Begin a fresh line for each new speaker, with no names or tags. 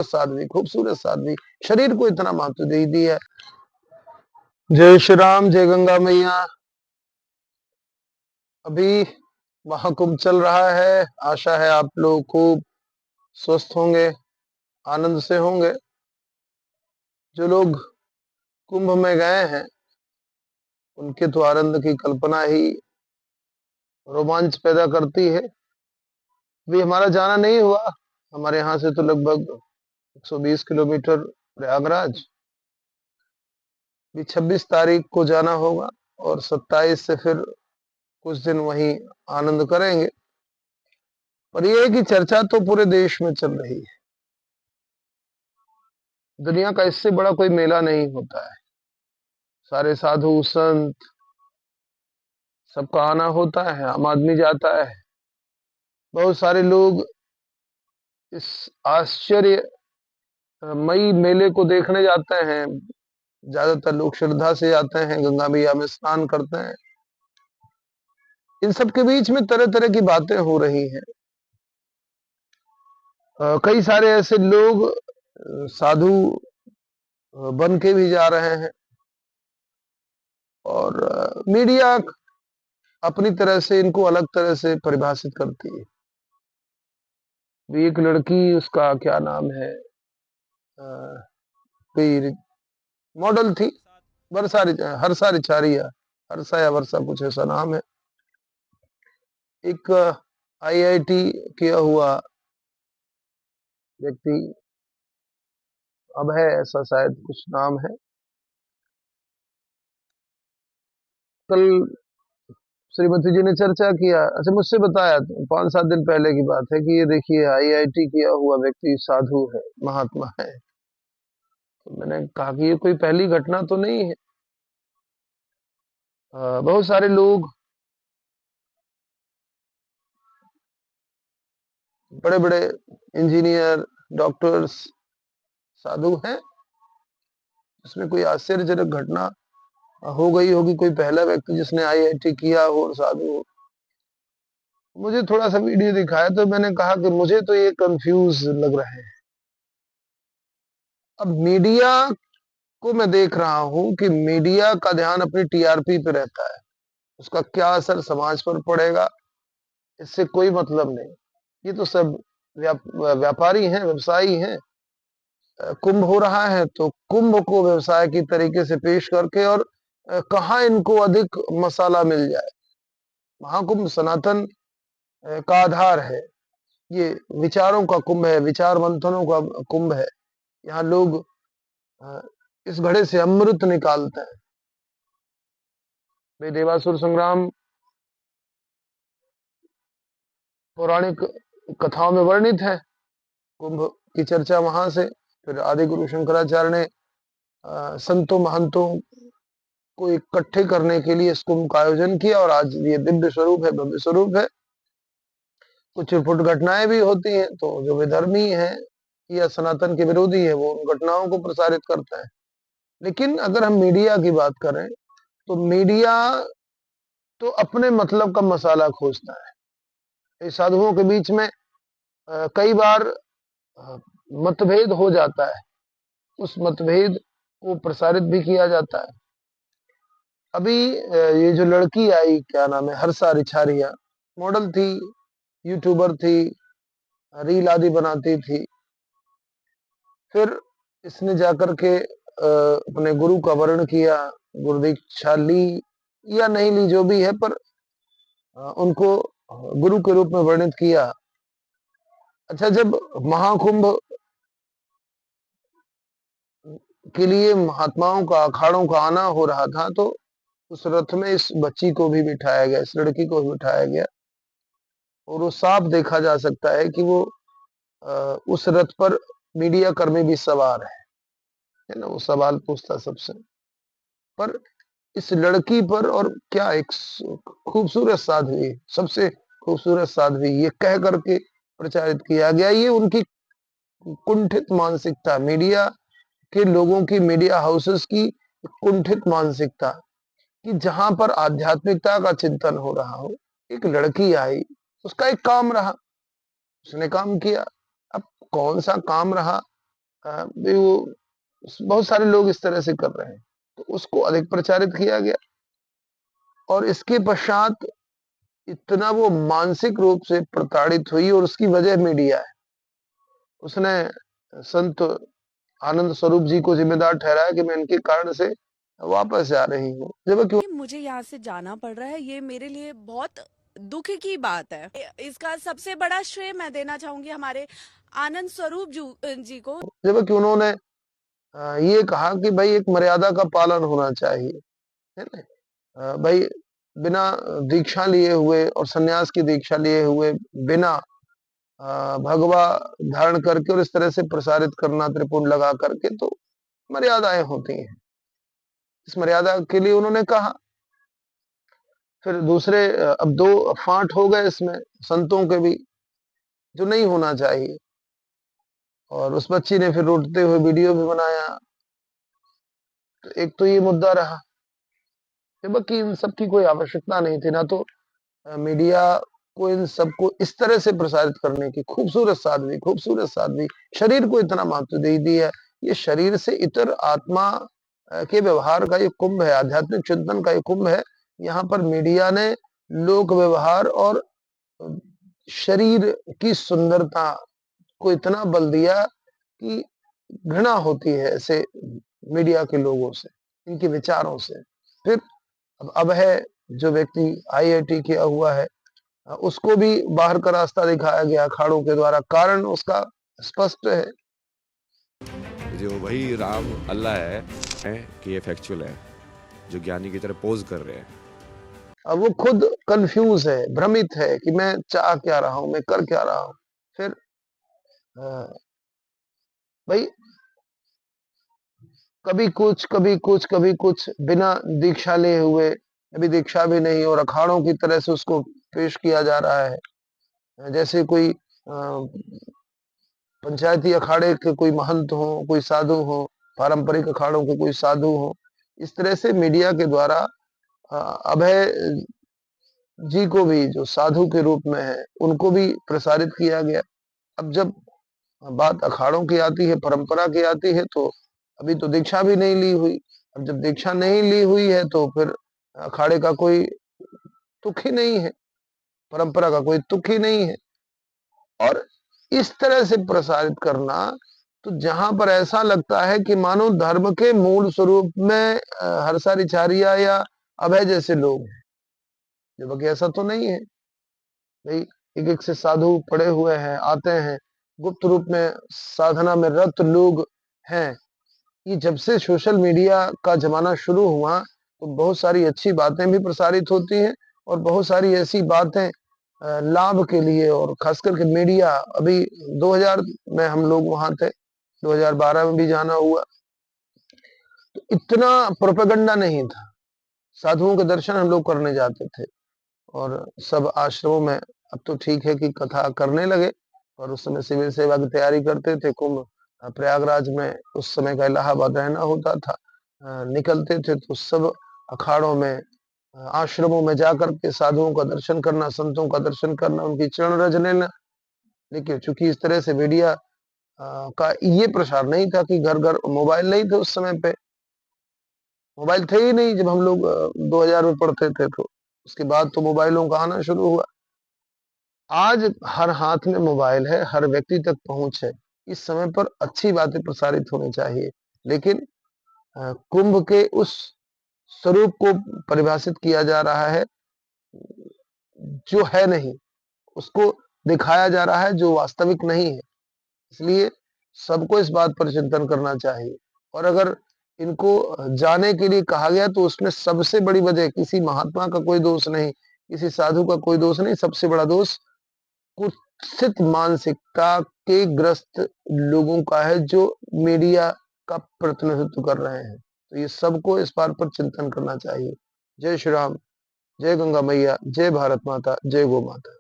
साध्वी, खूबसूरत साध्वी, शरीर को इतना महत्व दे दिया। जय श्री राम, जय गंगा मैया। अभी महाकुंभ चल रहा है, आशा है आप लोग खूब स्वस्थ होंगे, आनंद से होंगे। जो लोग कुंभ में गए हैं उनके तो आनंद की कल्पना ही रोमांच पैदा करती है। अभी हमारा जाना नहीं हुआ, हमारे यहाँ से तो लगभग 120 किलोमीटर प्रयागराज। भी 26 तारीख को जाना होगा और 27 से फिर कुछ दिन वहीं आनंद करेंगे। पर यह है कि चर्चा तो पूरे देश में चल रही है। दुनिया का इससे बड़ा कोई मेला नहीं होता है। सारे साधु संत सबका आना होता है, आम आदमी जाता है। बहुत सारे लोग इस आश्चर्य मई मेले को देखने जाते हैं। ज्यादातर लोग श्रद्धा से जाते हैं, गंगा मैया में स्नान करते हैं। इन सब के बीच में तरह तरह की बातें हो रही हैं। कई सारे ऐसे लोग साधु बन के भी जा रहे हैं और मीडिया अपनी तरह से इनको अलग तरह से परिभाषित करती है। भी एक लड़की, उसका क्या नाम है, कोई मॉडल थी, वर्षा हर्षा रिचारिया, हर्षा या वर्षा कुछ ऐसा नाम है। एक आईआईटी किया हुआ व्यक्ति, अब है ऐसा शायद कुछ नाम है। कल श्रीमती जी ने चर्चा किया, अच्छा मुझसे बताया, 5-7 दिन पहले की बात है कि ये देखिए आईआईटी किया हुआ व्यक्ति साधु है, महात्मा है। तो मैंने कहा कि ये कोई पहली घटना तो नहीं है। बहुत सारे लोग, बड़े बड़े इंजीनियर, डॉक्टर्स साधु हैं। इसमें कोई आश्चर्यजनक घटना हो गई होगी, कोई पहला व्यक्ति जिसने आईआईटी किया हो और साधु हो। मुझे थोड़ा सा वीडियो दिखाया तो मैंने कहा कि मुझे तो ये कंफ्यूज लग रहे हैं। अब मीडिया को मैं देख रहा हूं कि मीडिया का ध्यान अपनी टीआरपी पे रहता है। उसका क्या असर समाज पर पड़ेगा, इससे कोई मतलब नहीं। ये तो सब व्यापारी हैं, व्यवसायी हैं। कुंभ हो रहा है तो कुंभ को व्यवसाय की तरीके से पेश करके और कहाँ इनको अधिक मसाला मिल जाए। महाकुंभ सनातन का आधार है। ये विचारों का कुंभ है, विचार मंथनों का कुंभ है। यहाँ लोग अ, इस घड़े से अमृत निकालते हैं। वे देवासुर संग्राम पौराणिक कथाओं में वर्णित है। कुंभ की चर्चा वहां से, फिर आदि गुरु शंकराचार्य ने संतों महंतों को इकट्ठे करने के लिए इस कुंभ का आयोजन किया और आज ये दिव्य स्वरूप है, भव्य स्वरूप है। कुछ फुट घटनाएं भी होती हैं, तो जो विधर्मी है या सनातन के विरोधी है वो उन घटनाओं को प्रसारित करते हैं। लेकिन अगर हम मीडिया की बात करें तो मीडिया तो अपने मतलब का मसाला खोजता है। इस साधुओं के बीच में कई बार मतभेद हो जाता है, उस मतभेद को प्रसारित भी किया जाता है। अभी ये जो लड़की आई, क्या नाम है, हर्षा रिछारिया, मॉडल थी, यूट्यूबर थी, रील आदि बनाती थी। फिर इसने जाकर के अपने गुरु का वर्ण किया, गुरु दीक्षा ली या नहीं ली जो भी है, पर उनको गुरु के रूप में वर्णित किया। अच्छा, जब महाकुंभ के लिए महात्माओं का, अखाड़ों का आना हो रहा था तो उस रथ में इस बच्ची को भी बिठाया गया, इस लड़की को भी बिठाया गया। और वो साफ देखा जा सकता है कि वो उस रथ पर मीडिया कर्मी भी सवार है ना। वो सवाल पूछता सबसे। पर इस लड़की पर, और क्या एक खूबसूरत साध्वी, सबसे खूबसूरत साध्वी, ये कह करके प्रचारित किया गया। ये उनकी कुंठित मानसिकता, मीडिया के लोगों की, मीडिया हाउसेस की कुंठित मानसिकता, कि जहां पर आध्यात्मिकता का चिंतन हो रहा हो, एक लड़की आई, उसका एक काम रहा, उसने काम किया। अब कौन सा काम रहा भी वो बहुत सारे लोग इस तरह से कर रहे हैं, तो उसको अधिक प्रचारित किया गया और इसके पश्चात इतना वो मानसिक रूप से प्रताड़ित हुई और उसकी वजह मीडिया है। उसने संत आनंद स्वरूप जी को जिम्मेदार ठहराया कि मैं इनके कारण से वापस आ रही हूँ, जबकि
मुझे यहाँ से जाना पड़ रहा है, ये मेरे लिए बहुत दुख की बात है। इसका सबसे बड़ा श्रेय मैं देना चाहूंगी हमारे आनंद स्वरूप जी को।
जबकि उन्होंने ये कहा कि भाई एक मर्यादा का पालन होना चाहिए, है ना? भाई बिना दीक्षा लिए हुए और सन्यास की दीक्षा लिए हुए बिना भगवा धारण करके और इस तरह से प्रसारित करना त्रिपुंड लगा करके, तो मर्यादाएं होती हैं। इस मर्यादा के लिए उन्होंने कहा। फिर दूसरे अब दो फांट हो गए इसमें संतों के भी, जो नहीं होना चाहिए। और उस बच्ची ने फिर रोते हुए वीडियो भी बनाया। तो एक तो ये मुद्दा रहा, जबकि इन सब की कोई आवश्यकता नहीं थी। ना तो मीडिया को इन सबको इस तरह से प्रसारित करने की, खूबसूरत साध्वी शरीर को इतना महत्व दे दिया। ये शरीर से इतर आत्मा के व्यवहार का ये कुंभ है, आध्यात्मिक चिंतन का ये कुंभ है। यहाँ पर मीडिया ने लोक व्यवहार और अ, शरीर की सुंदरता को इतना बल दिया कि घृणा होती है ऐसे मीडिया के लोगों से, इनके विचारों से। फिर अब है जो व्यक्ति आईआईटी किया हुआ है, उसको भी बाहर का रास्ता दिखाया गया अखाड़ों के द्वारा। कारण उसका स्पष्ट है।
जो वही राम अल्लाह है कि ये फैक्चुअल है, जो ज्ञानी की तरह पोज कर रहे हैं।
अब वो खुद कंफ्यूज है, भ्रमित है कि मैं चाह क्या रहा हूं, मैं कर क्या रहा हूं। फिर भाई कभी कुछ बिना दीक्षा लिए हुए, अभी दीक्षा भी नहीं और अखाड़ों की तरह से उसको पेश किया जा रहा है। जैसे कोई पंचायती अखाड़े के कोई महंत हो, कोई साधु हो, पारंपरिक अखाड़ों के कोई साधु हो। इस तरह से मीडिया के द्वारा अभय जी को भी, जो साधु के रूप में है, उनको भी प्रसारित किया गया। अब जब बात अखाड़ों की आती है, परंपरा की आती है, तो अभी तो दीक्षा भी नहीं ली हुई। अब जब दीक्षा नहीं ली हुई है तो फिर अखाड़े का कोई तुक ही नहीं है, परंपरा का कोई तुक ही नहीं है। और इस तरह से प्रसारित करना, तो जहां पर ऐसा लगता है कि मानो धर्म के मूल स्वरूप में हर्षारिचार्य या अभय जैसे लोग हैं, जबकि ऐसा तो नहीं है। भाई एक एक से साधु पड़े हुए हैं, आते हैं, गुप्त रूप में साधना में रत लोग हैं। ये जब से सोशल मीडिया का जमाना शुरू हुआ, तो बहुत सारी अच्छी बातें भी प्रसारित होती हैं और बहुत सारी ऐसी बातें लाभ के लिए, और खास करके मीडिया। अभी 2000 में हम लोग वहां थे, 2012 में भी जाना हुआ, तो इतना प्रोपेगेंडा नहीं था। साधुओं के दर्शन हम लोग करने जाते थे और सब आश्रमों में। अब तो ठीक है कि कथा करने लगे, और उस समय सिविल सेवा की तैयारी करते थे। कुंभ प्रयागराज में उस समय का इलाहाबाद रहना होता था। निकलते थे तो सब अखाड़ों में, आश्रमों में जाकर के साधुओं का दर्शन करना, संतों का दर्शन करना, उनकी चरण रज लेना। देखिए, चूंकि इस तरह से मीडिया का ये प्रसार नहीं था कि घर घर मोबाइल नहीं थे उस समय पे, मोबाइल थे ही नहीं जब हम लोग 2000 में पढ़ते थे। तो उसके बाद तो मोबाइलों का आना शुरू हुआ। आज हर हाथ में मोबाइल है, हर व्यक्ति तक पहुंच है। इस समय पर अच्छी बातें प्रसारित होनी चाहिए, लेकिन कुंभ के उस स्वरूप को परिभाषित किया जा रहा है जो है नहीं, उसको दिखाया जा रहा है जो वास्तविक नहीं है। इसलिए सबको इस बात पर चिंतन करना चाहिए। और अगर इनको जाने के लिए कहा गया, तो उसमें सबसे बड़ी वजह किसी महात्मा का कोई दोष नहीं, किसी साधु का कोई दोष नहीं। सबसे बड़ा दोष कुत्सित मानसिकता के ग्रस्त लोगों का है, जो मीडिया का प्रतिनिधित्व कर रहे हैं। तो ये सबको इस बात पर चिंतन करना चाहिए। जय श्री राम, जय गंगा मैया, जय भारत माता, जय गो माता।